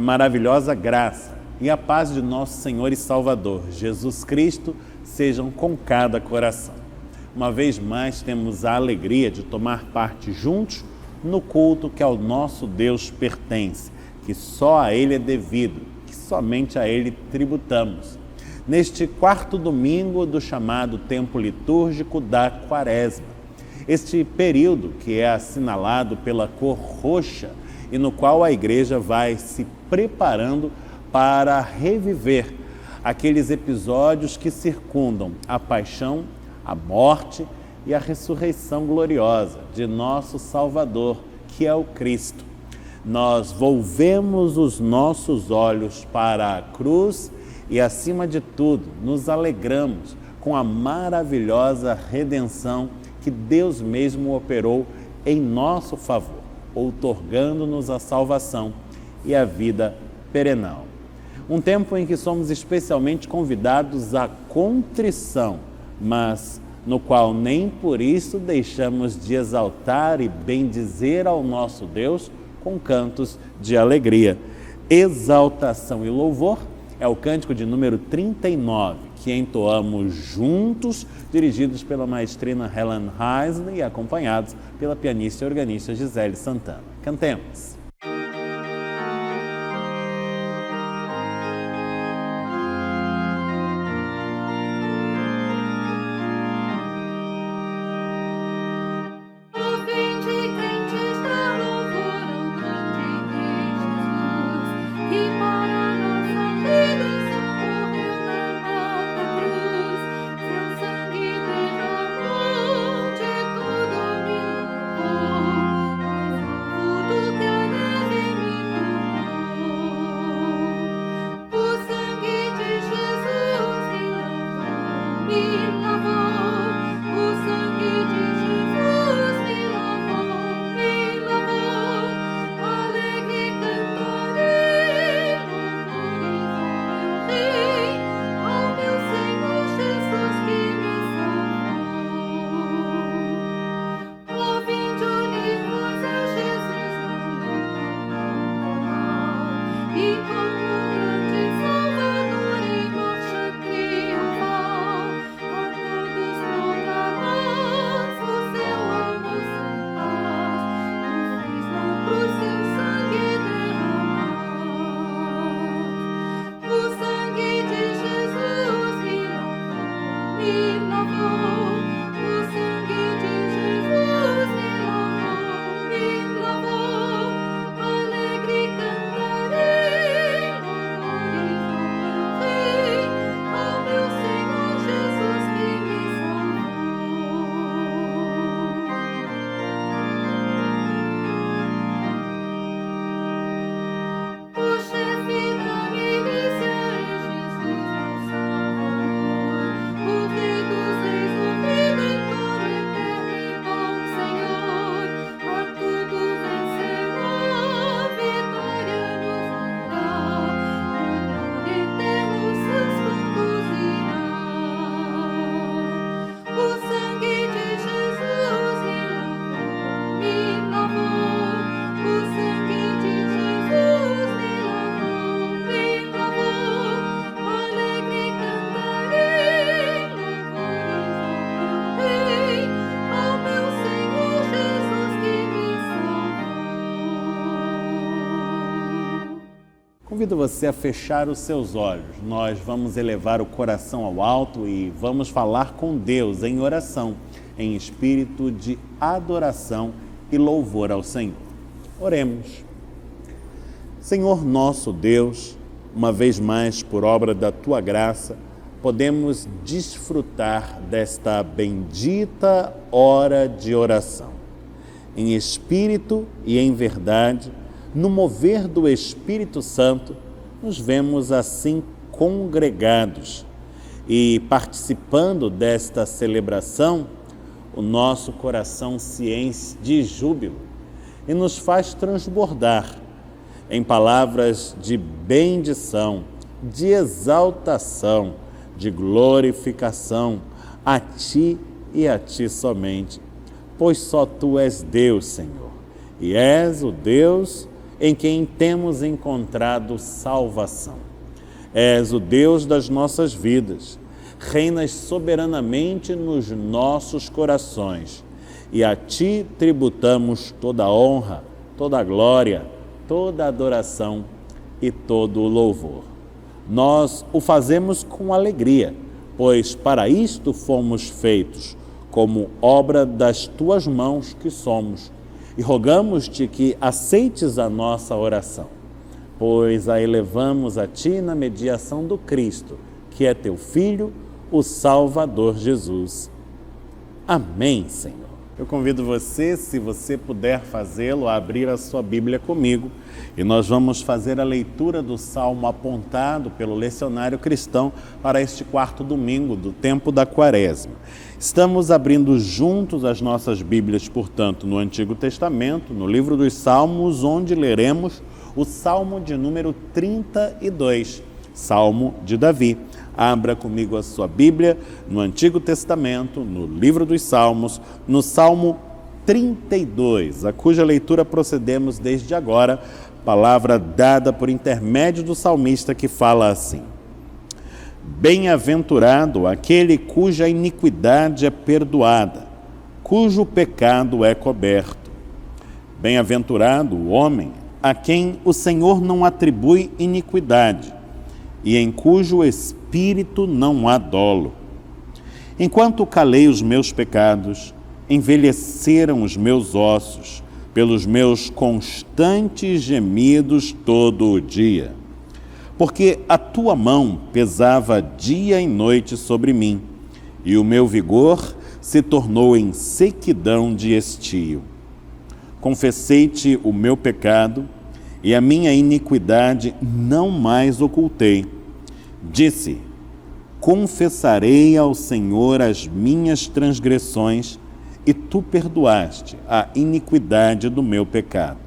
a maravilhosa graça e a paz de nosso Senhor e Salvador, Jesus Cristo, sejam com cada coração. Uma vez mais, temos a alegria de tomar parte juntos no culto que ao nosso Deus pertence, que só a Ele é devido, que somente a Ele tributamos. Neste quarto domingo do chamado tempo litúrgico da Quaresma, este período que é assinalado pela cor roxa e no qual a Igreja vai se preparando para reviver aqueles episódios que circundam a paixão, a morte e a ressurreição gloriosa de nosso Salvador, que é o Cristo. Nós volvemos os nossos olhos para a cruz e, acima de tudo, nos alegramos com a maravilhosa redenção que Deus mesmo operou em nosso favor, outorgando-nos a salvação e a vida perenal. Um tempo em que somos especialmente convidados à contrição, mas no qual nem por isso deixamos de exaltar e bendizer ao nosso Deus com cantos de alegria. Exaltação e louvor é o cântico de número 39, que entoamos juntos, dirigidos pela maestrina Helen Heisler e acompanhados pela pianista e organista Gisele Santana. Cantemos! Convido você a fechar os seus olhos. Nós vamos elevar o coração ao alto e vamos falar com Deus em oração, em espírito de adoração e louvor ao Senhor. Oremos. Senhor nosso Deus, uma vez mais, por obra da Tua graça, podemos desfrutar desta bendita hora de oração. Em espírito e em verdade, no mover do Espírito Santo, nos vemos assim congregados e participando desta celebração, o nosso coração se enche de júbilo e nos faz transbordar em palavras de bendição, de exaltação, de glorificação a Ti e a Ti somente, pois só Tu és Deus, Senhor, e és o Deus em quem temos encontrado salvação. És o Deus das nossas vidas, reinas soberanamente nos nossos corações e a Ti tributamos toda a honra, toda a glória, toda a adoração e todo o louvor. Nós o fazemos com alegria, pois para isto fomos feitos, como obra das Tuas mãos que somos, e rogamos-te que aceites a nossa oração, pois a elevamos a Ti na mediação do Cristo, que é Teu Filho, o Salvador Jesus. Amém, Senhor. Eu convido você, se você puder fazê-lo, a abrir a sua Bíblia comigo e nós vamos fazer a leitura do Salmo apontado pelo Lecionário Cristão para este quarto domingo do tempo da Quaresma. Estamos abrindo juntos as nossas Bíblias, portanto, no Antigo Testamento, no livro dos Salmos, onde leremos o Salmo de número 32, Salmo de Davi. Abra comigo a sua Bíblia no Antigo Testamento, no livro dos Salmos, no Salmo 32, a cuja leitura procedemos desde agora, palavra dada por intermédio do salmista que fala assim: Bem-aventurado aquele cuja iniquidade é perdoada, cujo pecado é coberto. Bem-aventurado o homem a quem o Senhor não atribui iniquidade, e em cujo espírito não há dolo. Enquanto calei os meus pecados, envelheceram os meus ossos, pelos meus constantes gemidos todo o dia. Porque a tua mão pesava dia e noite sobre mim, e o meu vigor se tornou em sequidão de estio. Confessei-te o meu pecado, e a minha iniquidade não mais ocultei. Disse: confessarei ao Senhor as minhas transgressões, e tu perdoaste a iniquidade do meu pecado.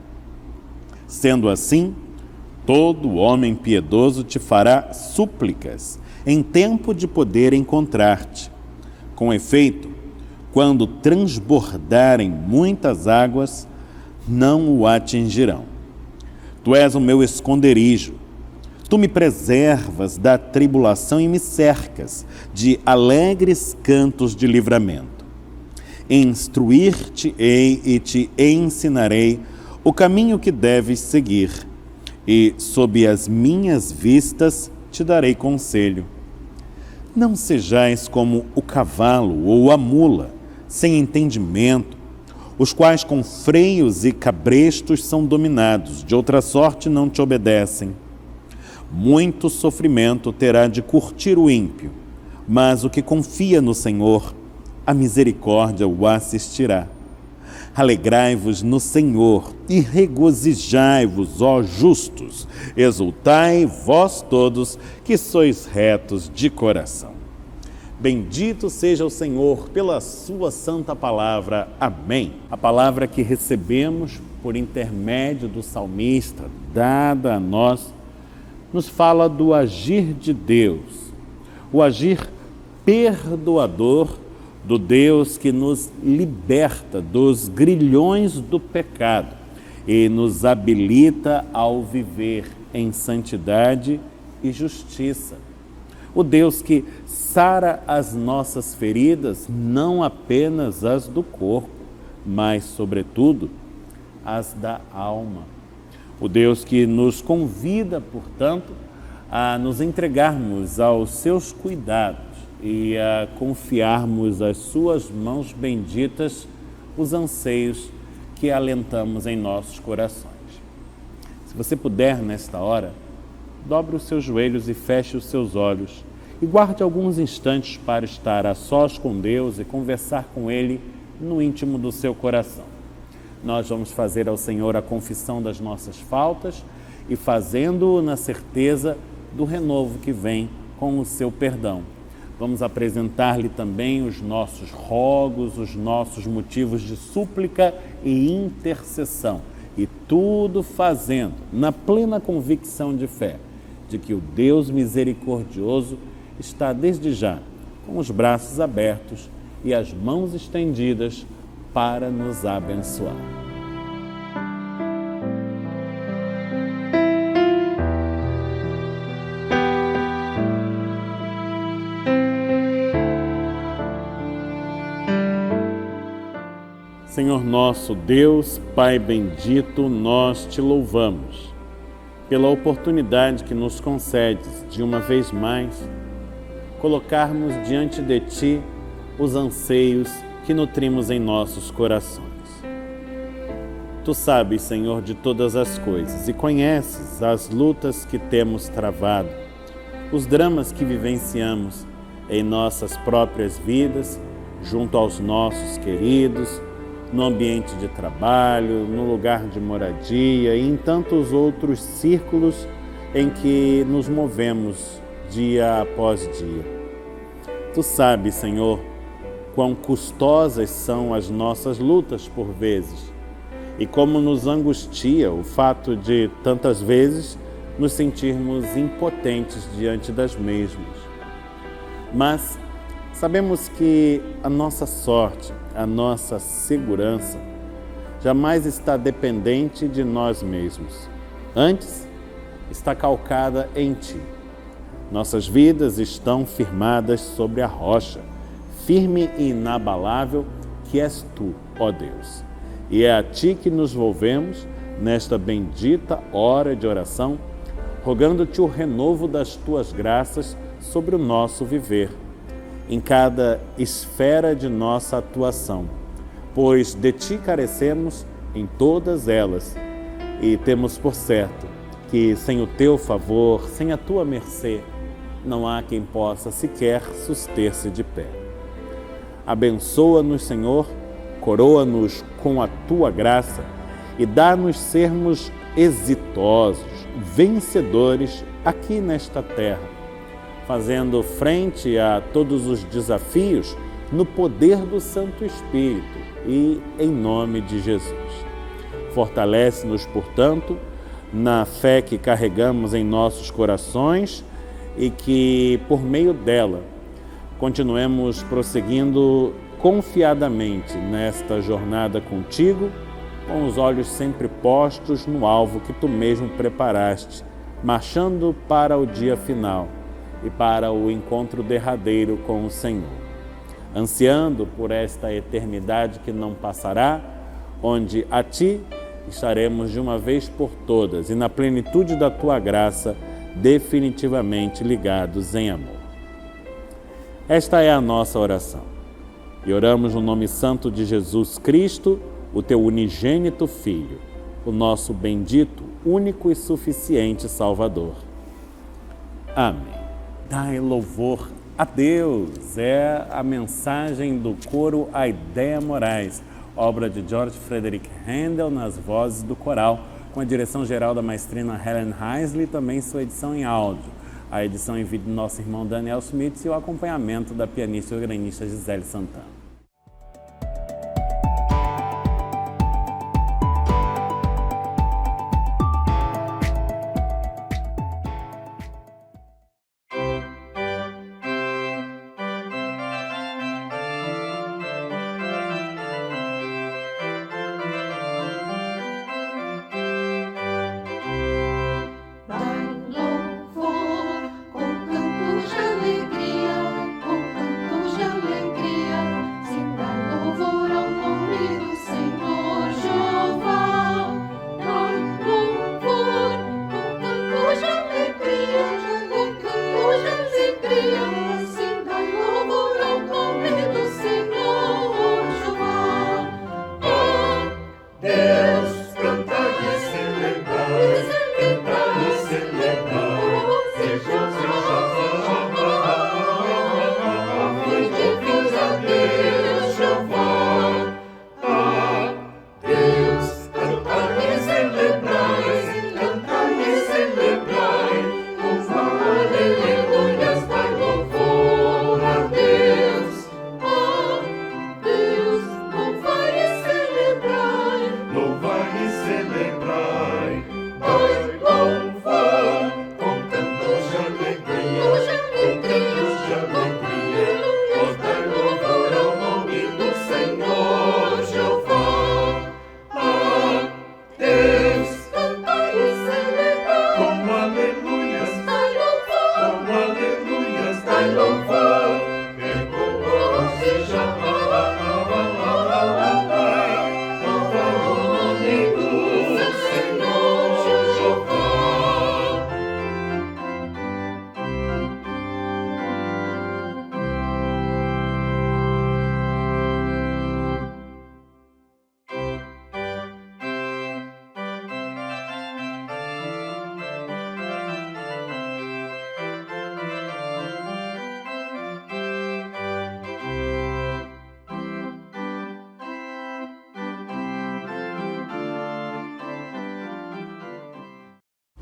Sendo assim, todo homem piedoso te fará súplicas, em tempo de poder encontrar-te. Com efeito, quando transbordarem muitas águas, não o atingirão. Tu és o meu esconderijo. Tu me preservas da tribulação e me cercas de alegres cantos de livramento. Instruir-te-ei e te ensinarei o caminho que deves seguir, e sob as minhas vistas te darei conselho. Não sejais como o cavalo ou a mula, sem entendimento, os quais com freios e cabrestos são dominados, de outra sorte não te obedecem. Muito sofrimento terá de curtir o ímpio, mas o que confia no Senhor, a misericórdia o assistirá. Alegrai-vos no Senhor e regozijai-vos, ó justos, exultai vós todos que sois retos de coração. Bendito seja o Senhor pela sua santa palavra. Amém. A palavra que recebemos por intermédio do salmista, dada a nós, nos fala do agir de Deus, o agir perdoador do Deus que nos liberta dos grilhões do pecado e nos habilita ao viver em santidade e justiça. O Deus que sara as nossas feridas, não apenas as do corpo, mas, sobretudo, as da alma. O Deus que nos convida, portanto, a nos entregarmos aos seus cuidados e a confiarmos às suas mãos benditas os anseios que alentamos em nossos corações. Se você puder, nesta hora, dobre os seus joelhos e feche os seus olhos e guarde alguns instantes para estar a sós com Deus e conversar com Ele no íntimo do seu coração. Nós vamos fazer ao Senhor a confissão das nossas faltas e fazendo-o na certeza do renovo que vem com o seu perdão. Vamos apresentar-lhe também os nossos rogos, os nossos motivos de súplica e intercessão. E tudo fazendo na plena convicção de fé, de que o Deus misericordioso está desde já com os braços abertos e as mãos estendidas para nos abençoar. Senhor nosso Deus, Pai bendito, nós te louvamos pela oportunidade que nos concedes de uma vez mais colocarmos diante de Ti os anseios que nutrimos em nossos corações. Tu sabes, Senhor, de todas as coisas e conheces as lutas que temos travado, os dramas que vivenciamos em nossas próprias vidas, junto aos nossos queridos, no ambiente de trabalho, no lugar de moradia e em tantos outros círculos em que nos movemos dia após dia. Tu sabes, Senhor, quão custosas são as nossas lutas por vezes e como nos angustia o fato de, tantas vezes, nos sentirmos impotentes diante das mesmas. Mas sabemos que a nossa sorte, a nossa segurança, jamais está dependente de nós mesmos. Antes, está calcada em Ti. Nossas vidas estão firmadas sobre a rocha, firme e inabalável, que és Tu, ó Deus. E é a Ti que nos volvemos nesta bendita hora de oração, rogando-Te o renovo das Tuas graças sobre o nosso viver, em cada esfera de nossa atuação, pois de Ti carecemos em todas elas e temos por certo que sem o Teu favor, sem a Tua mercê, não há quem possa sequer suster-se de pé. Abençoa-nos, Senhor, coroa-nos com a Tua graça e dá-nos sermos exitosos, vencedores aqui nesta terra, fazendo frente a todos os desafios no poder do Santo Espírito e em nome de Jesus. Fortalece-nos, portanto, na fé que carregamos em nossos corações e que, por meio dela, continuemos prosseguindo confiadamente nesta jornada contigo, com os olhos sempre postos no alvo que Tu mesmo preparaste, marchando para o dia final e para o encontro derradeiro com o Senhor, ansiando por esta eternidade que não passará, onde a Ti estaremos de uma vez por todas e na plenitude da Tua graça, definitivamente ligados em amor. Esta é a nossa oração e oramos no nome santo de Jesus Cristo, o Teu unigênito Filho, o nosso bendito, único e suficiente Salvador. Amém. Dai louvor a Deus, é a mensagem do coro A Ideia Morais, obra de George Frederick Handel, nas vozes do coral, com a direção geral da maestrina Helen Heisley, também sua edição em áudio. A edição em vídeo do nosso irmão Daniel Schmitz e o acompanhamento da pianista e organista Gisele Santana.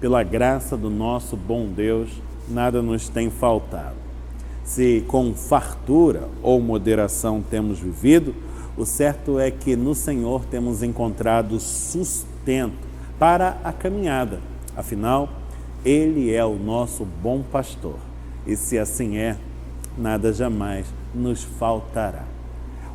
pela graça do nosso bom Deus, nada nos tem faltado. Se com fartura ou moderação temos vivido, o certo é que no Senhor temos encontrado sustento para a caminhada. Afinal, Ele é o nosso bom pastor. E se assim é, nada jamais nos faltará.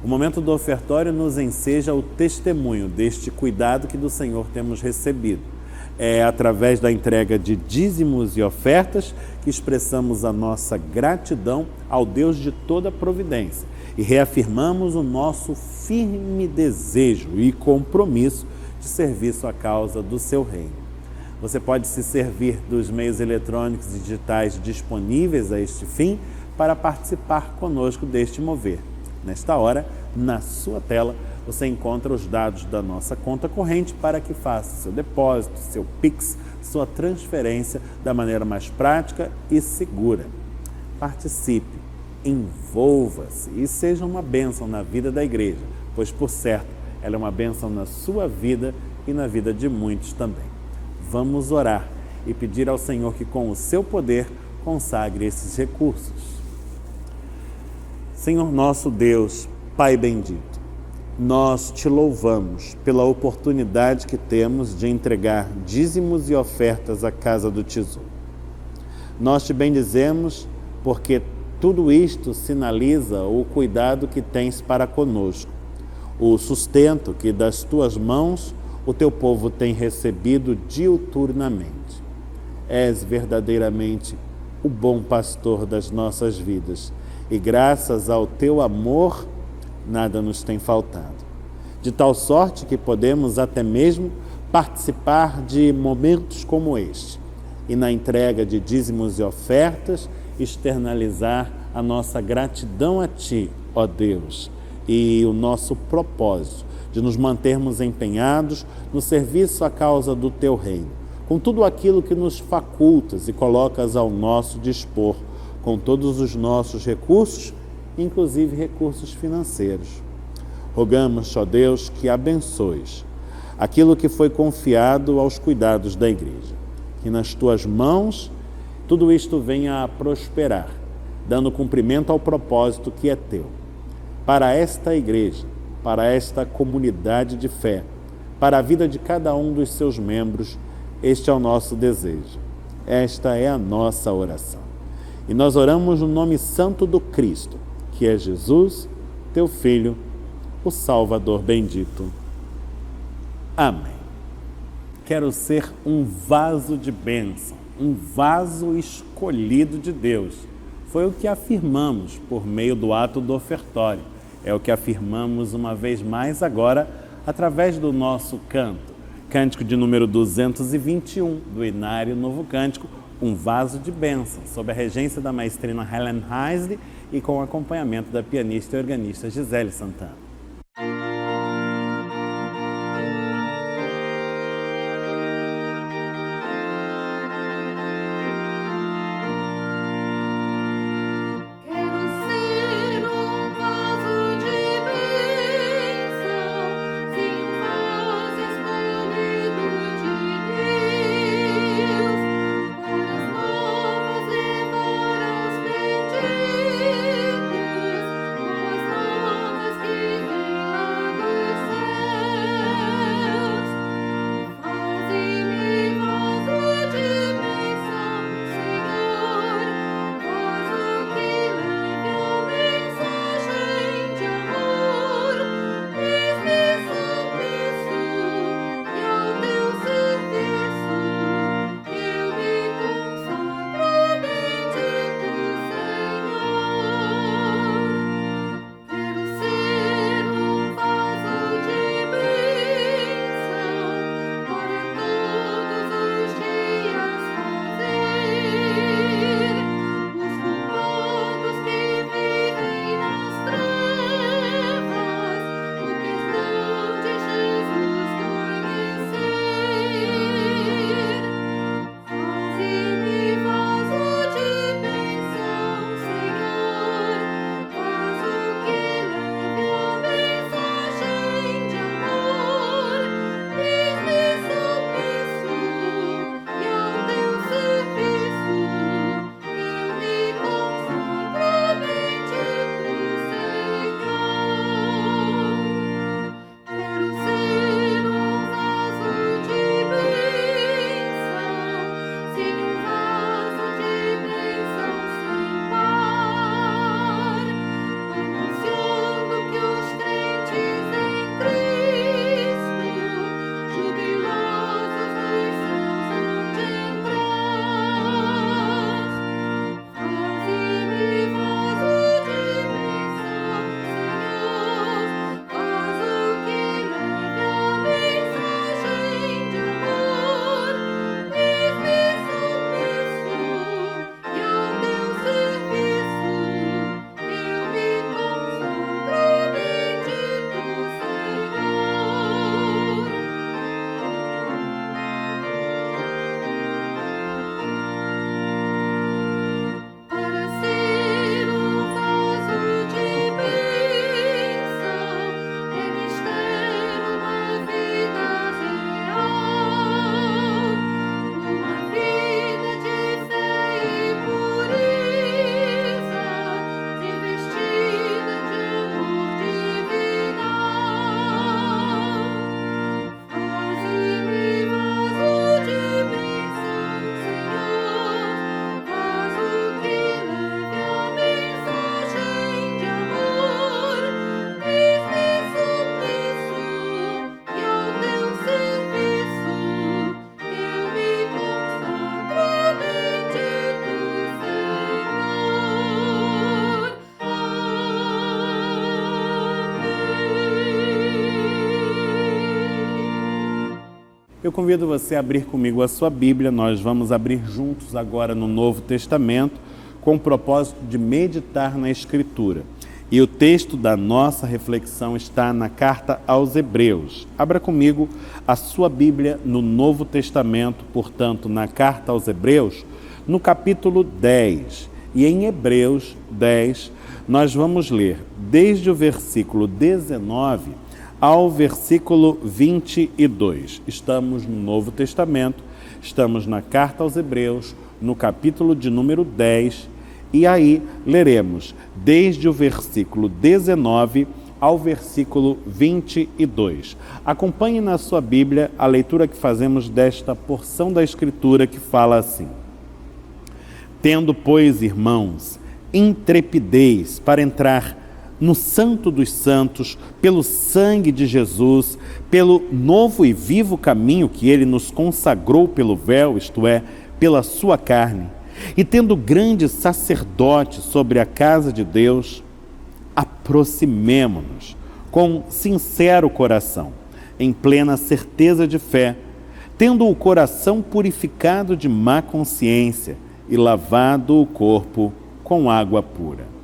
O momento do ofertório nos enseja o testemunho deste cuidado que do Senhor temos recebido. É através da entrega de dízimos e ofertas que expressamos a nossa gratidão ao Deus de toda providência e reafirmamos o nosso firme desejo e compromisso de serviço à causa do seu reino. Você pode se servir dos meios eletrônicos e digitais disponíveis a este fim para participar conosco deste mover. Nesta hora, na sua tela, você encontra os dados da nossa conta corrente para que faça seu depósito, seu Pix, sua transferência da maneira mais prática e segura. Participe, envolva-se e seja uma bênção na vida da igreja, pois, por certo, ela é uma bênção na sua vida e na vida de muitos também. Vamos orar e pedir ao Senhor que, com o seu poder, consagre esses recursos. Senhor nosso Deus, Pai bendito, nós te louvamos pela oportunidade que temos de entregar dízimos e ofertas à casa do tesouro. Nós te bendizemos porque tudo isto sinaliza o cuidado que tens para conosco, o sustento que das tuas mãos o teu povo tem recebido diuturnamente. És verdadeiramente o bom pastor das nossas vidas e graças ao teu amor nada nos tem faltado. De tal sorte que podemos até mesmo participar de momentos como este e na entrega de dízimos e ofertas externalizar a nossa gratidão a Ti, ó Deus, e o nosso propósito de nos mantermos empenhados no serviço à causa do Teu reino, com tudo aquilo que nos facultas e colocas ao nosso dispor, com todos os nossos recursos, inclusive recursos financeiros. Rogamos, ó Deus, que abençoes aquilo que foi confiado aos cuidados da igreja, que nas Tuas mãos tudo isto venha a prosperar, dando cumprimento ao propósito que é Teu. Para esta igreja, para esta comunidade de fé, para a vida de cada um dos seus membros, este é o nosso desejo. Esta é a nossa oração. E nós oramos no nome santo do Cristo, que é Jesus, Teu Filho, o Salvador bendito. Amém. Quero ser um vaso de bênção, um vaso escolhido de Deus. Foi o que afirmamos por meio do ato do ofertório. É o que afirmamos uma vez mais agora, através do nosso canto. Cântico de número 221, do Inário Novo Cântico, um vaso de bênção, sob a regência da maestrina Helen Heisler e com o acompanhamento da pianista e organista Gisele Santana. Eu convido você a abrir comigo a sua Bíblia. Nós vamos abrir juntos agora no Novo Testamento com o propósito de meditar na Escritura. E o texto da nossa reflexão está na carta aos Hebreus. Abra comigo a sua Bíblia no Novo Testamento, portanto, na carta aos Hebreus, no capítulo 10. E em Hebreus 10, nós vamos ler desde o versículo 19 ao versículo 22. Estamos no Novo Testamento, estamos na carta aos Hebreus, no capítulo de número 10, e aí leremos desde o versículo 19 ao versículo 22. Acompanhe na sua Bíblia a leitura que fazemos desta porção da Escritura que fala assim: Tendo, pois, irmãos, intrepidez para entrar no Santo dos Santos, pelo sangue de Jesus, pelo novo e vivo caminho que ele nos consagrou pelo véu, isto é, pela sua carne, e tendo grande sacerdote sobre a casa de Deus, aproximemo-nos com sincero coração, em plena certeza de fé, tendo o coração purificado de má consciência e lavado o corpo com água pura.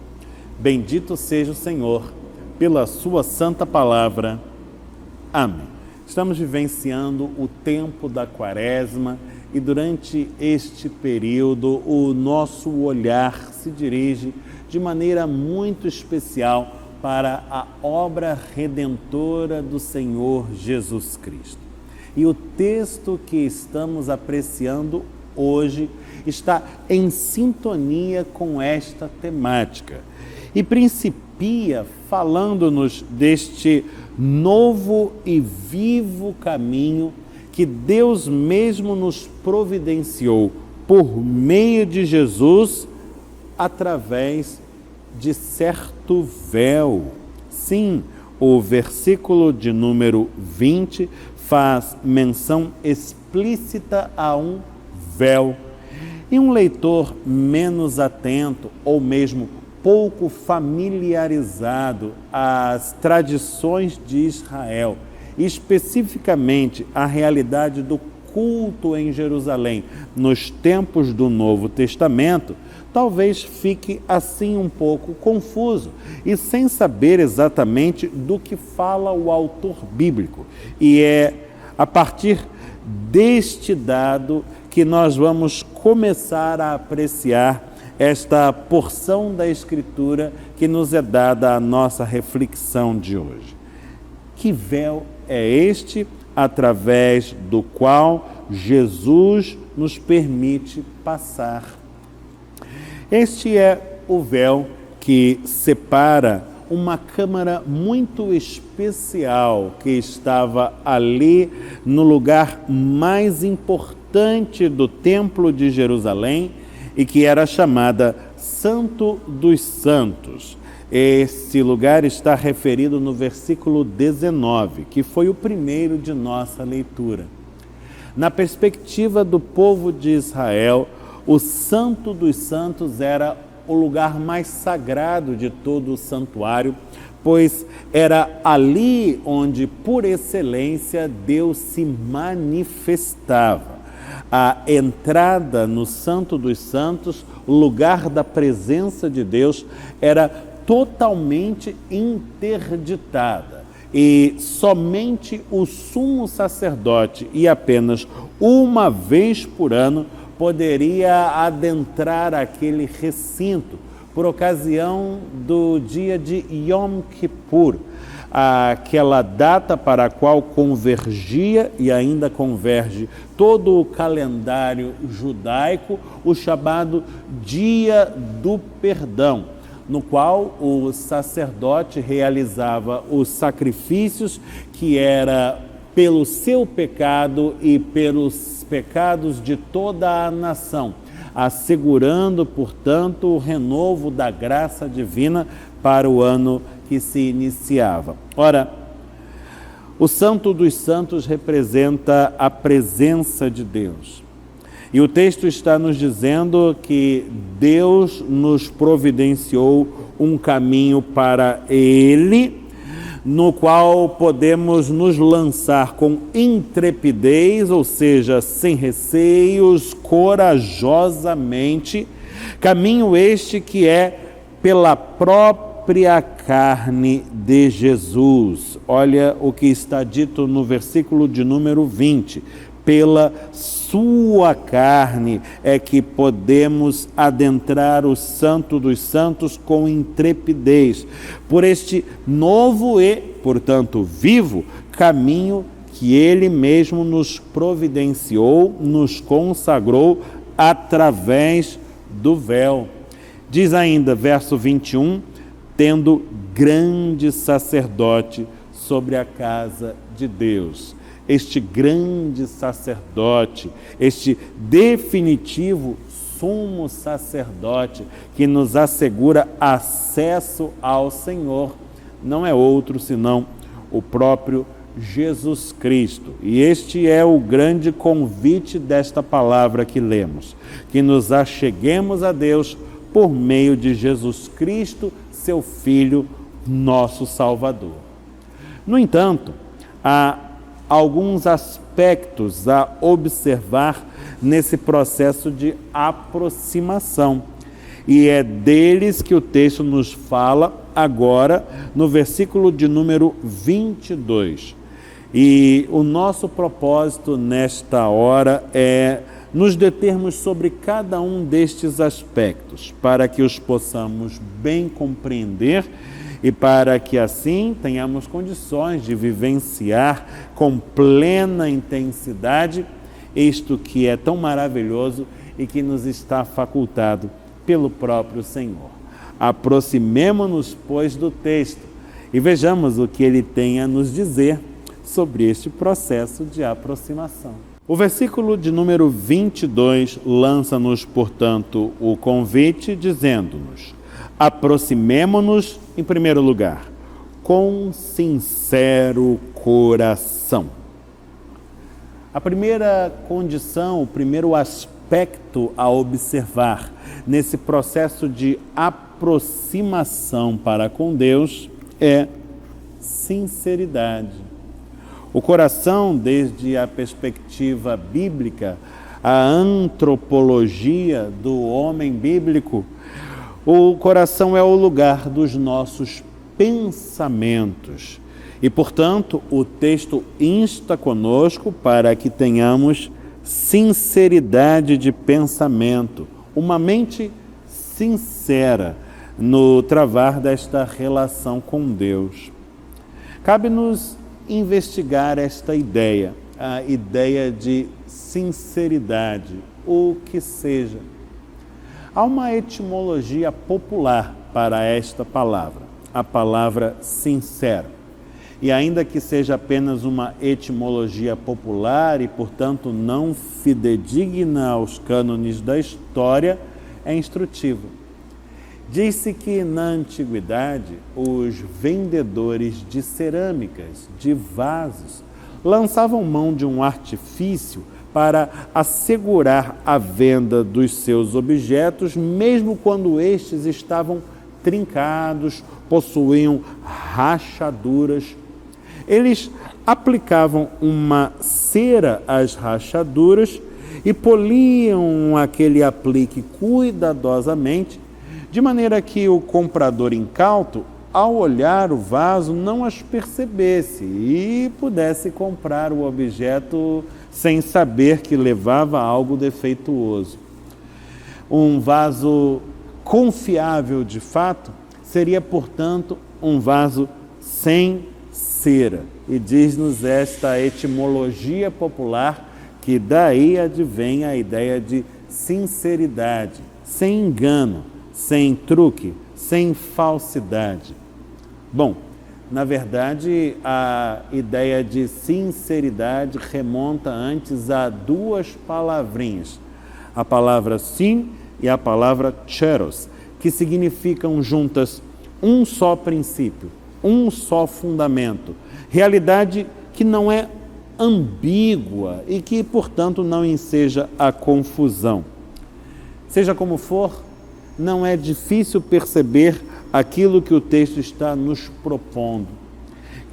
Bendito seja o Senhor pela sua santa palavra. Amém. Estamos vivenciando o tempo da Quaresma e durante este período o nosso olhar se dirige de maneira muito especial para a obra redentora do Senhor Jesus Cristo. E o texto que estamos apreciando hoje está em sintonia com esta temática e principia falando-nos deste novo e vivo caminho que Deus mesmo nos providenciou por meio de Jesus através de certo véu. Sim, o versículo de número 20 faz menção explícita a um véu. E um leitor menos atento ou mesmo pouco familiarizado às tradições de Israel, especificamente a realidade do culto em Jerusalém nos tempos do Novo Testamento, talvez fique assim um pouco confuso e sem saber exatamente do que fala o autor bíblico. E é a partir deste dado que nós vamos começar a apreciar esta porção da Escritura que nos é dada à nossa reflexão de hoje. Que véu é este através do qual Jesus nos permite passar? Este é o véu que separa uma câmara muito especial que estava ali no lugar mais importante do Templo de Jerusalém e que era chamada Santo dos Santos. Esse lugar está referido no versículo 19, que foi o primeiro de nossa leitura. Na perspectiva do povo de Israel, o Santo dos Santos era o lugar mais sagrado de todo o santuário, pois era ali onde, por excelência, Deus se manifestava. A entrada no Santo dos Santos, o lugar da presença de Deus, era totalmente interditada e somente o sumo sacerdote, e apenas uma vez por ano, poderia adentrar aquele recinto por ocasião do dia de Yom Kippur, aquela data para a qual convergia e ainda converge todo o calendário judaico, o chamado Dia do Perdão, no qual o sacerdote realizava os sacrifícios que era pelo seu pecado e pelos pecados de toda a nação, assegurando, portanto, o renovo da graça divina para o ano que se iniciava. Ora, o Santo dos Santos representa a presença de Deus. E o texto está nos dizendo que Deus nos providenciou um caminho para Ele, no qual podemos nos lançar com intrepidez, ou seja, sem receios, corajosamente, caminho este que é pela própria carne de Jesus. Olha o que está dito no versículo de número 20. Pela sua carne é que podemos adentrar o Santo dos Santos com intrepidez, por este novo e, portanto, vivo caminho que Ele mesmo nos providenciou, nos consagrou através do véu. Diz ainda, verso 21, tendo grande sacerdote sobre a casa de Deus. Este grande sacerdote, este definitivo sumo sacerdote que nos assegura acesso ao Senhor, não é outro senão o próprio Jesus Cristo. E este é o grande convite desta palavra que lemos, que nos acheguemos a Deus por meio de Jesus Cristo, seu Filho, nosso Salvador. No entanto, há alguns aspectos a observar nesse processo de aproximação. E é deles que o texto nos fala agora no versículo de número 22. E o nosso propósito nesta hora é nos determos sobre cada um destes aspectos, para que os possamos bem compreender e para que assim tenhamos condições de vivenciar com plena intensidade isto que é tão maravilhoso e que nos está facultado pelo próprio Senhor. Aproximemo-nos, pois, do texto e vejamos o que ele tem a nos dizer sobre este processo de aproximação. O versículo de número 22 lança-nos, portanto, o convite dizendo-nos: aproximemo-nos, em primeiro lugar, com sincero coração. A primeira condição, o primeiro aspecto a observar nesse processo de aproximação para com Deus é sinceridade. O coração, desde a perspectiva bíblica, a antropologia do homem bíblico, o coração é o lugar dos nossos pensamentos. E, portanto, o texto insta conosco para que tenhamos sinceridade de pensamento, uma mente sincera no travar desta relação com Deus. Cabe-nos investigar esta ideia, a ideia de sinceridade, o que seja. Há uma etimologia popular para esta palavra, a palavra sincero. E ainda que seja apenas uma etimologia popular e, portanto, não fidedigna aos cânones da história, é instrutivo. Diz-se que na antiguidade os vendedores de cerâmicas, de vasos, lançavam mão de um artifício para assegurar a venda dos seus objetos, mesmo quando estes estavam trincados, possuíam rachaduras. Eles aplicavam uma cera às rachaduras e poliam aquele aplique cuidadosamente, de maneira que o comprador incauto, ao olhar o vaso, não as percebesse e pudesse comprar o objeto sem saber que levava a algo defeituoso. Um vaso confiável de fato seria, portanto, um vaso sem cera. E diz-nos esta etimologia popular que daí advém a ideia de sinceridade, sem engano, sem truque, sem falsidade. Bom, na verdade, a ideia de sinceridade remonta antes a duas palavrinhas, a palavra sim e a palavra cheros, que significam juntas um só princípio, um só fundamento, realidade que não é ambígua e que, portanto, não enseja a confusão. Seja como for, não é difícil perceber aquilo que o texto está nos propondo,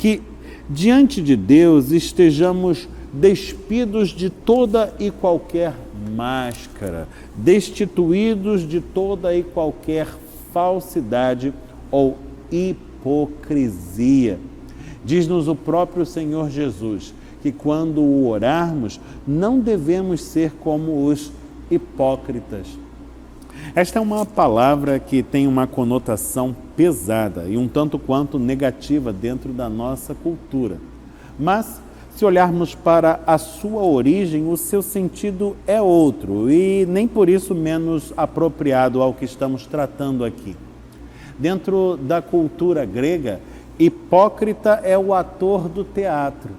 que diante de Deus estejamos despidos de toda e qualquer máscara, destituídos de toda e qualquer falsidade ou hipocrisia. Diz-nos o próprio Senhor Jesus que quando o orarmos, não devemos ser como os hipócritas. Esta é uma palavra que tem uma conotação pesada e um tanto quanto negativa dentro da nossa cultura. Mas, se olharmos para a sua origem, o seu sentido é outro e nem por isso menos apropriado ao que estamos tratando aqui. Dentro da cultura grega, hipócrita é o ator do teatro.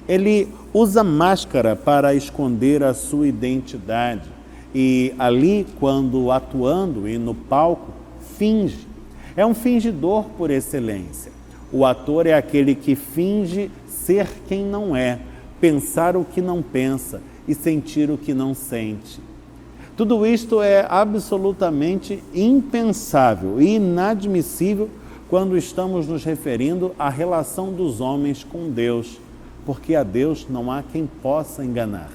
Ele usa máscara para esconder a sua identidade e ali, quando atuando e no palco, finge. É um fingidor por excelência. O ator é aquele que finge ser quem não é, pensar o que não pensa e sentir o que não sente. Tudo isto é absolutamente impensável e inadmissível quando estamos nos referindo à relação dos homens com Deus, porque a Deus não há quem possa enganar.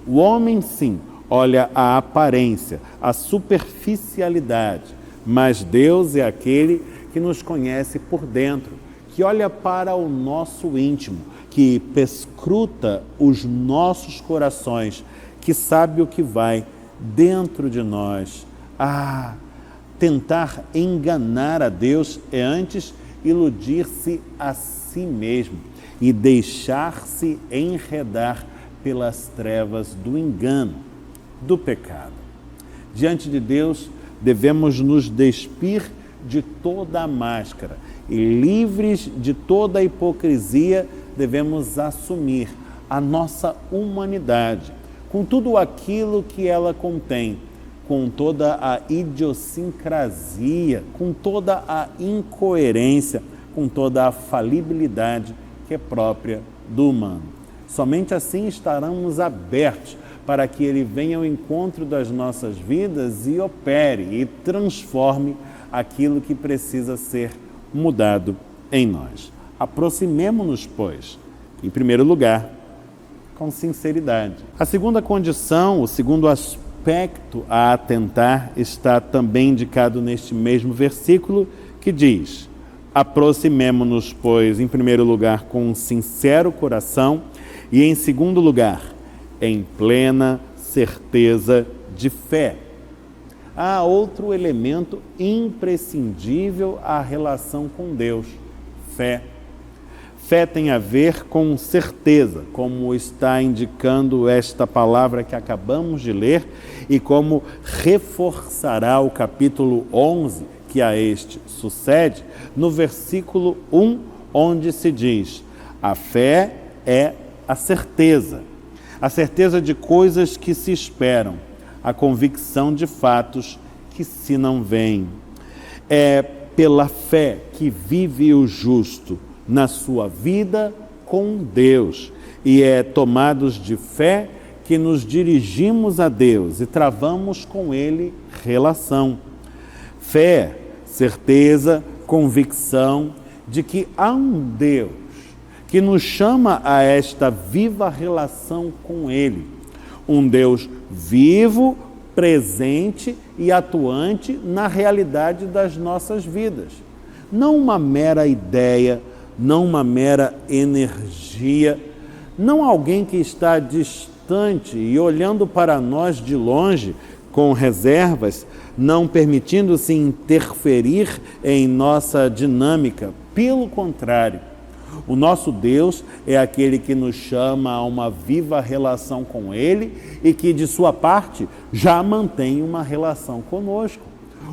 O homem, sim, olha a aparência, a superficialidade, mas Deus é aquele que nos conhece por dentro, que olha para o nosso íntimo, que perscruta os nossos corações, que sabe o que vai dentro de nós. Tentar enganar a Deus é antes iludir-se a si mesmo e deixar-se enredar pelas trevas do engano, do pecado. Diante de Deus, devemos nos despir de toda a máscara e, livres de toda a hipocrisia, devemos assumir a nossa humanidade, com tudo aquilo que ela contém, com toda a idiosincrasia, com toda a incoerência, com toda a falibilidade que é própria do humano. Somente assim estaremos abertos para que Ele venha ao encontro das nossas vidas e opere e transforme aquilo que precisa ser mudado em nós. Aproximemo-nos, pois, em primeiro lugar, com sinceridade. A segunda condição, o segundo aspecto a atentar está também indicado neste mesmo versículo, que diz: aproximemo-nos, pois, em primeiro lugar, com um sincero coração e, em segundo lugar, em plena certeza de fé. Há outro elemento imprescindível à relação com Deus: fé. Fé tem a ver com certeza, como está indicando esta palavra que acabamos de ler e como reforçará o capítulo 11, que a este sucede, no versículo 1, onde se diz: a fé é a certeza de coisas que se esperam, a convicção de fatos que se não veem. É pela fé que vive o justo na sua vida com Deus, e é tomados de fé que nos dirigimos a Deus e travamos com Ele relação. Fé, certeza, convicção de que há um Deus que nos chama a esta viva relação com Ele. Um Deus vivo, presente e atuante na realidade das nossas vidas. Não uma mera ideia, não uma mera energia, não alguém que está distante e olhando para nós de longe com reservas, não permitindo-se interferir em nossa dinâmica. Pelo contrário, o nosso Deus é aquele que nos chama a uma viva relação com Ele e que, de sua parte, já mantém uma relação conosco.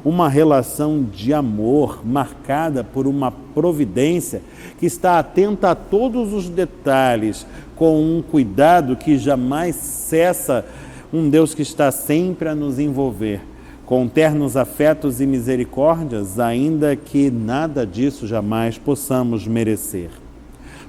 Uma relação de amor marcada por uma providência que está atenta a todos os detalhes, com um cuidado que jamais cessa, um Deus que está sempre a nos envolver, com ternos afetos e misericórdias, ainda que nada disso jamais possamos merecer.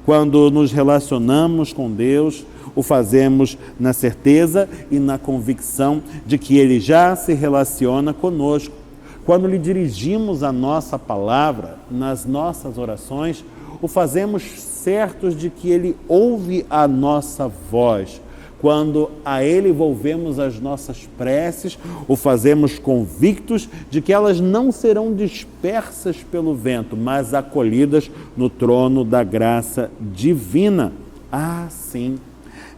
Quando nos relacionamos com Deus, o fazemos na certeza e na convicção de que Ele já se relaciona conosco. Quando lhe dirigimos a nossa palavra nas nossas orações, o fazemos certos de que Ele ouve a nossa voz. Quando a Ele volvemos as nossas preces, o fazemos convictos de que elas não serão dispersas pelo vento, mas acolhidas no trono da graça divina. Ah, sim,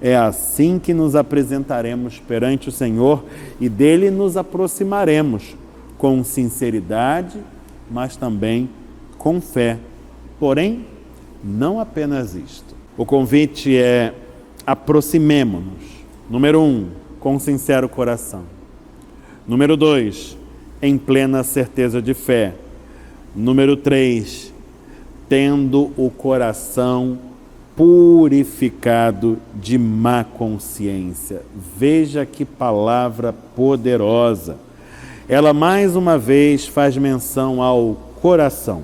é assim que nos apresentaremos perante o Senhor e dele nos aproximaremos com sinceridade, mas também com fé. Porém, não apenas isto. O convite é: aproximemo-nos. Número 1, com sincero coração. Número 2, em plena certeza de fé. Número 3, tendo o coração purificado de má consciência. Veja que palavra poderosa. Ela mais uma vez faz menção ao coração,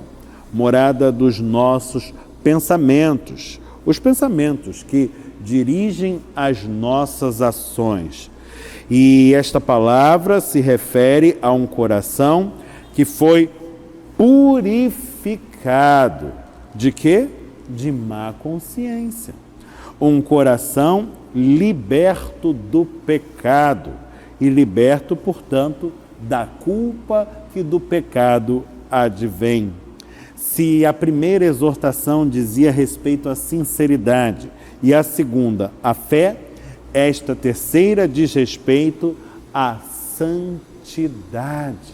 morada dos nossos pensamentos, os pensamentos que dirigem as nossas ações. E esta palavra se refere a um coração que foi purificado. De quê? De má consciência. Um coração liberto do pecado e liberto, portanto, da culpa que do pecado advém. Se a primeira exortação dizia respeito à sinceridade e a segunda, a fé, esta terceira diz respeito à santidade.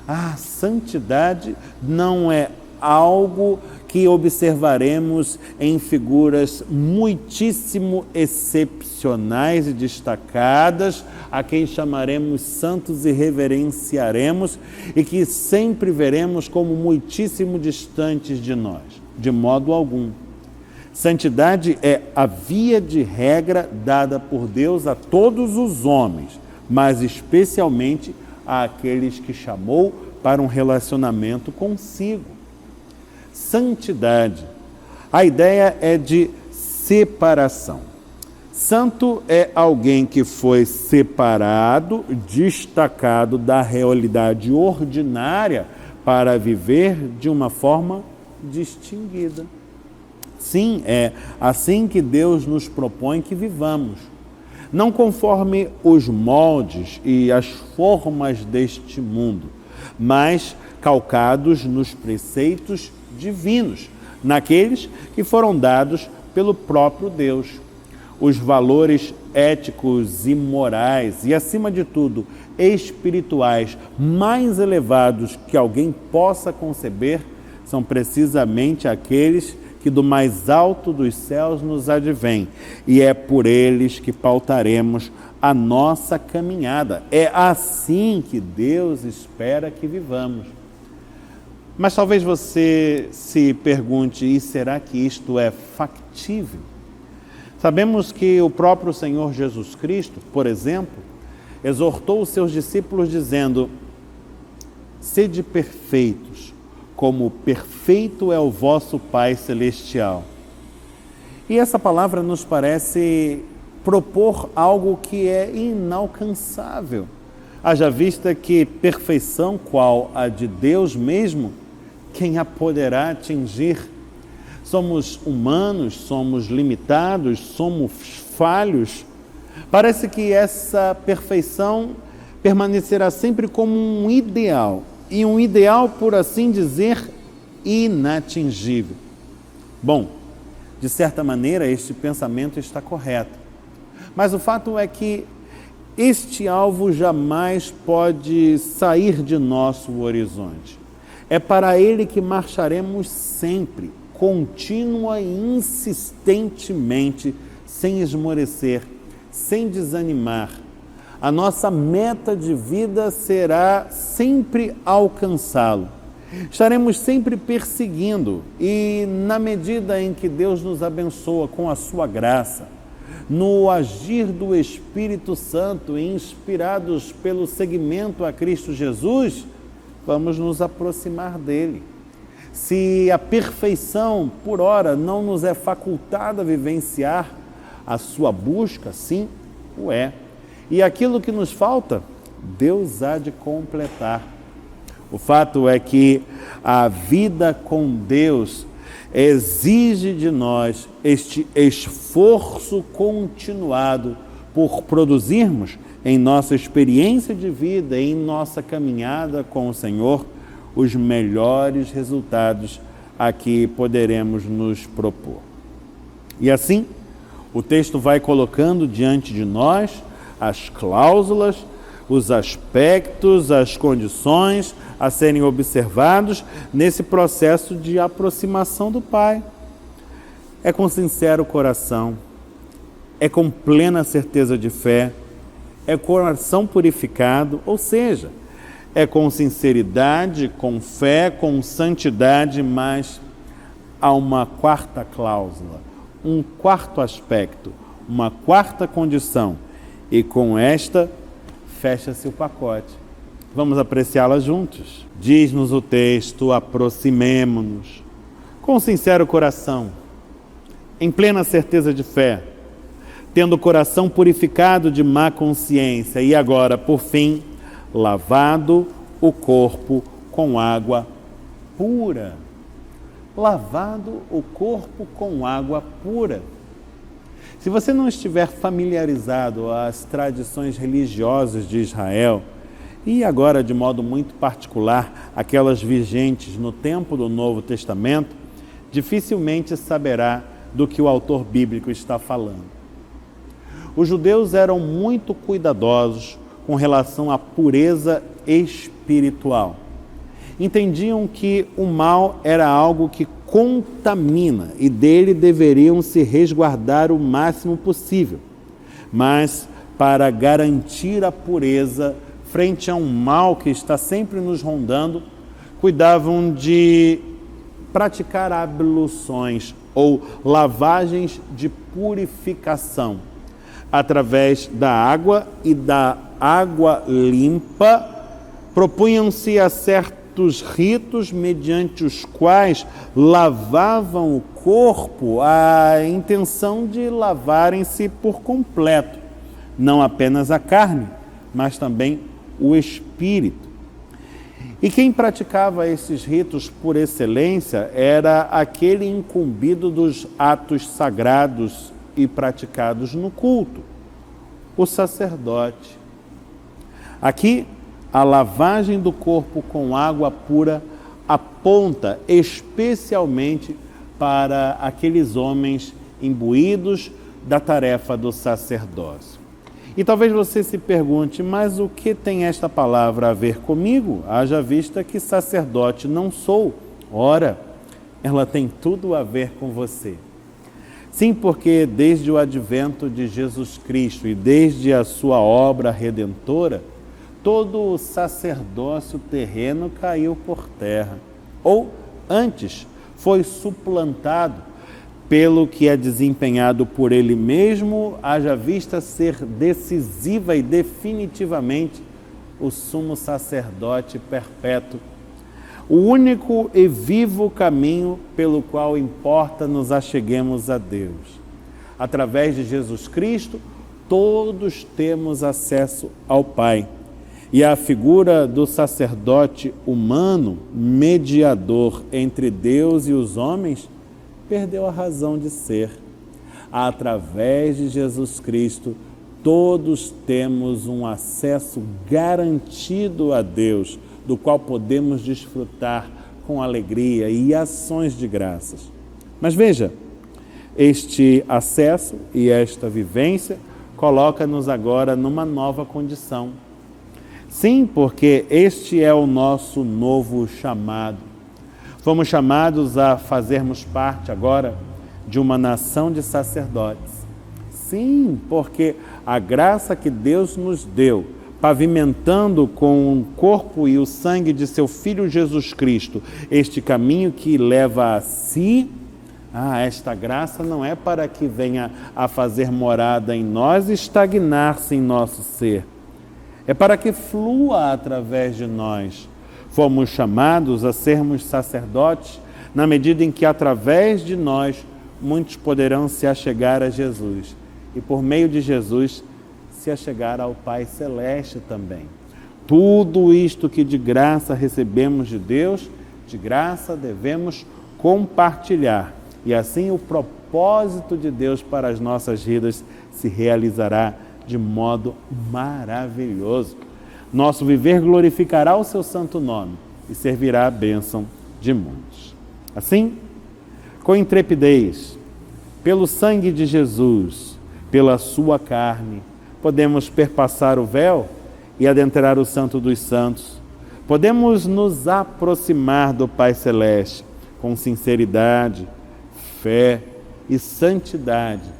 A santidade não é algo que observaremos em figuras muitíssimo excepcionais e destacadas, a quem chamaremos santos e reverenciaremos, e que sempre veremos como muitíssimo distantes de nós, de modo algum. Santidade é a via de regra dada por Deus a todos os homens, mas especialmente àqueles que chamou para um relacionamento consigo. Santidade. A ideia é de separação. Santo é alguém que foi separado, destacado da realidade ordinária para viver de uma forma distinguida. Sim, é assim que Deus nos propõe que vivamos. Não conforme os moldes e as formas deste mundo, mas calcados nos preceitos divinos, naqueles que foram dados pelo próprio Deus. Os valores éticos e morais e, acima de tudo, espirituais mais elevados que alguém possa conceber são precisamente aqueles que do mais alto dos céus nos advêm, e é por eles que pautaremos a nossa caminhada. É assim que Deus espera que vivamos. Mas talvez você se pergunte: e será que isto é factível? Sabemos que o próprio Senhor Jesus Cristo, por exemplo, exortou os seus discípulos dizendo: sede perfeitos, como perfeito é o vosso Pai Celestial. E essa palavra nos parece propor algo que é inalcançável, haja vista que perfeição qual a de Deus mesmo, quem a poderá atingir? Somos humanos, somos limitados, somos falhos. Parece que essa perfeição permanecerá sempre como um ideal, e um ideal, por assim dizer, inatingível. Bom, de certa maneira, este pensamento está correto. Mas o fato é que este alvo jamais pode sair de nosso horizonte. É para ele que marcharemos sempre, contínua e insistentemente, sem esmorecer, sem desanimar. A nossa meta de vida será sempre alcançá-lo. Estaremos sempre perseguindo e, na medida em que Deus nos abençoa com a sua graça, no agir do Espírito Santo e inspirados pelo seguimento a Cristo Jesus, vamos nos aproximar dele. Se a perfeição, por ora, não nos é facultada vivenciar, a sua busca, sim, o é. E aquilo que nos falta, Deus há de completar. O fato é que a vida com Deus exige de nós este esforço continuado por produzirmos em nossa experiência de vida, em nossa caminhada com o Senhor, os melhores resultados a que poderemos nos propor. E assim, o texto vai colocando diante de nós as cláusulas, os aspectos, as condições a serem observados nesse processo de aproximação do Pai. É com sincero coração, é com plena certeza de fé, é coração purificado, ou seja, é com sinceridade, com fé, com santidade, mas há uma quarta cláusula, um quarto aspecto, uma quarta condição, e com esta fecha-se o pacote. Vamos apreciá-la juntos. Diz-nos o texto: aproximemo-nos com sincero coração, em plena certeza de fé, tendo o coração purificado de má consciência e agora, por fim, lavado o corpo com água pura. Lavado o corpo com água pura. Se você não estiver familiarizado às tradições religiosas de Israel, e agora de modo muito particular aquelas vigentes no tempo do Novo Testamento, dificilmente saberá do que o autor bíblico está falando. Os judeus eram muito cuidadosos com relação à pureza espiritual. Entendiam que o mal era algo que contamina e dele deveriam se resguardar o máximo possível. Mas, para garantir a pureza frente a um mal que está sempre nos rondando, cuidavam de praticar abluções ou lavagens de purificação através da água e da água limpa. Propunham-se a certos ritos mediante os quais lavavam o corpo, a intenção de lavarem-se por completo, não apenas a carne, mas também o espírito. E quem praticava esses ritos por excelência era aquele incumbido dos atos sagrados e praticados no culto, o sacerdote. Aqui, a lavagem do corpo com água pura aponta especialmente para aqueles homens imbuídos da tarefa do sacerdócio. E talvez você se pergunte, mas o que tem esta palavra a ver comigo? Haja vista que sacerdote não sou. Ora, ela tem tudo a ver com você. Sim, porque desde o advento de Jesus Cristo e desde a sua obra redentora, todo o sacerdócio terreno caiu por terra, ou antes foi suplantado pelo que é desempenhado por ele mesmo, haja vista ser decisiva e definitivamente o sumo sacerdote perpétuo, o único e vivo caminho pelo qual importa nos acheguemos a Deus. Através de Jesus Cristo, todos temos acesso ao Pai. E a figura do sacerdote humano, mediador entre Deus e os homens, perdeu a razão de ser. Através de Jesus Cristo, todos temos um acesso garantido a Deus, do qual podemos desfrutar com alegria e ações de graças. Mas veja, este acesso e esta vivência coloca-nos agora numa nova condição. Sim, porque este é o nosso novo chamado. Fomos chamados a fazermos parte agora de uma nação de sacerdotes. Sim, porque a graça que Deus nos deu, pavimentando com o corpo e o sangue de seu Filho Jesus Cristo, este caminho que leva a si, esta graça não é para que venha a fazer morada em nós e estagnar-se em nosso ser. É para que flua através de nós. Fomos chamados a sermos sacerdotes na medida em que, através de nós, muitos poderão se achegar a Jesus. E, por meio de Jesus, se achegar ao Pai Celeste também. Tudo isto que de graça recebemos de Deus, de graça devemos compartilhar. E assim o propósito de Deus para as nossas vidas se realizará de modo maravilhoso. Nosso viver glorificará o seu santo nome e servirá a bênção de muitos. Assim, com intrepidez, pelo sangue de Jesus, pela sua carne, podemos perpassar o véu e adentrar o Santo dos Santos. Podemos nos aproximar do Pai Celeste com sinceridade, fé e santidade,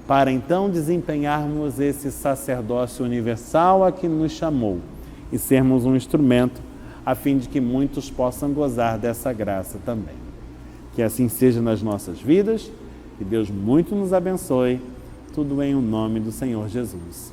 para então desempenharmos esse sacerdócio universal a que nos chamou e sermos um instrumento a fim de que muitos possam gozar dessa graça também. Que assim seja nas nossas vidas, que Deus muito nos abençoe, tudo em o nome do Senhor Jesus.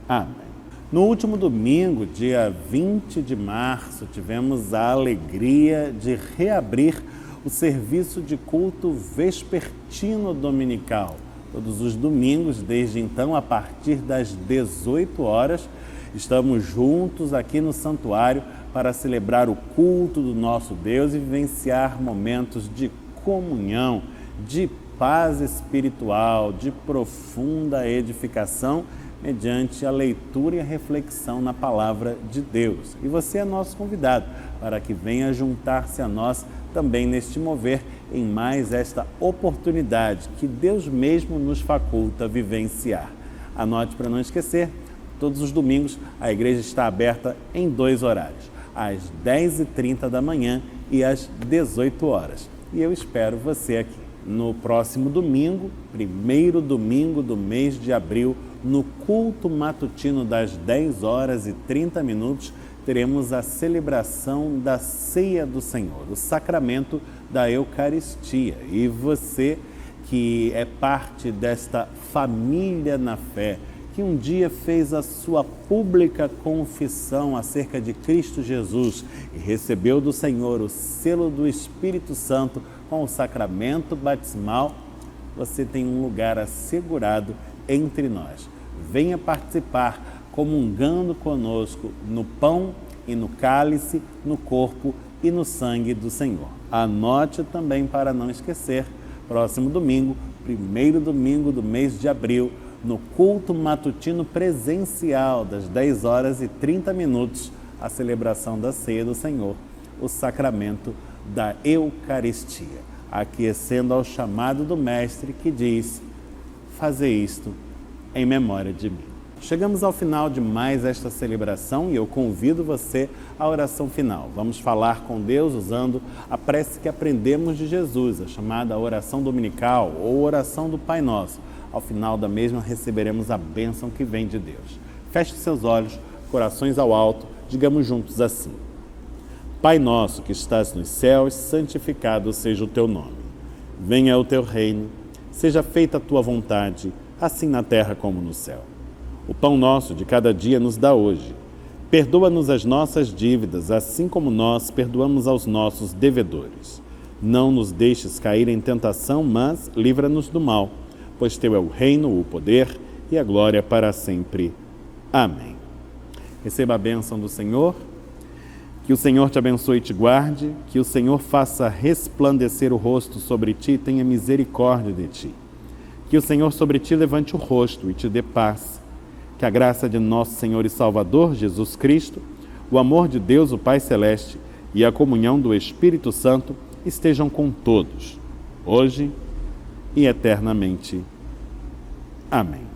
Amém. No último domingo, dia 20 de março, tivemos a alegria de reabrir o serviço de culto vespertino dominical. Todos os domingos, desde então, a partir das 18 horas, estamos juntos aqui no santuário para celebrar o culto do nosso Deus e vivenciar momentos de comunhão, de paz espiritual, de profunda edificação, mediante a leitura e a reflexão na palavra de Deus. E você é nosso convidado para que venha juntar-se a nós também neste mover em mais esta oportunidade que Deus mesmo nos faculta vivenciar. Anote para não esquecer, todos os domingos a igreja está aberta em 2 horários, às 10h30 da manhã e às 18 horas. E eu espero você aqui. No próximo domingo, primeiro domingo do mês de abril, no culto matutino das 10h30, teremos a celebração da Ceia do Senhor, o sacramento da Eucaristia. E você que é parte desta família na fé, que um dia fez a sua pública confissão acerca de Cristo Jesus e recebeu do Senhor o selo do Espírito Santo com o sacramento batismal, você tem um lugar assegurado entre nós. Venha participar comungando conosco no pão e no cálice, no corpo e no sangue do Senhor. Anote também para não esquecer, próximo domingo, primeiro domingo do mês de abril, no culto matutino presencial das 10h30, a celebração da Ceia do Senhor, o sacramento da Eucaristia, aquecendo ao chamado do Mestre que diz: fazer isto em memória de mim. Chegamos ao final de mais esta celebração e eu convido você à oração final. Vamos falar com Deus usando a prece que aprendemos de Jesus, a chamada oração dominical ou oração do Pai Nosso. Ao final da mesma receberemos a bênção que vem de Deus. Feche seus olhos, corações ao alto, digamos juntos assim: Pai nosso que estás nos céus, santificado seja o teu nome. Venha o teu reino, seja feita a tua vontade, assim na terra como no céu. O pão nosso de cada dia nos dá hoje. Perdoa-nos as nossas dívidas, assim como nós perdoamos aos nossos devedores. Não nos deixes cair em tentação, mas livra-nos do mal, pois teu é o reino, o poder e a glória para sempre. Amém. Receba a bênção do Senhor. Que o Senhor te abençoe e te guarde, que o Senhor faça resplandecer o rosto sobre ti e tenha misericórdia de ti. Que o Senhor sobre ti levante o rosto e te dê paz. Que a graça de nosso Senhor e Salvador Jesus Cristo, o amor de Deus, o Pai Celeste, e a comunhão do Espírito Santo estejam com todos, hoje e eternamente. Amém.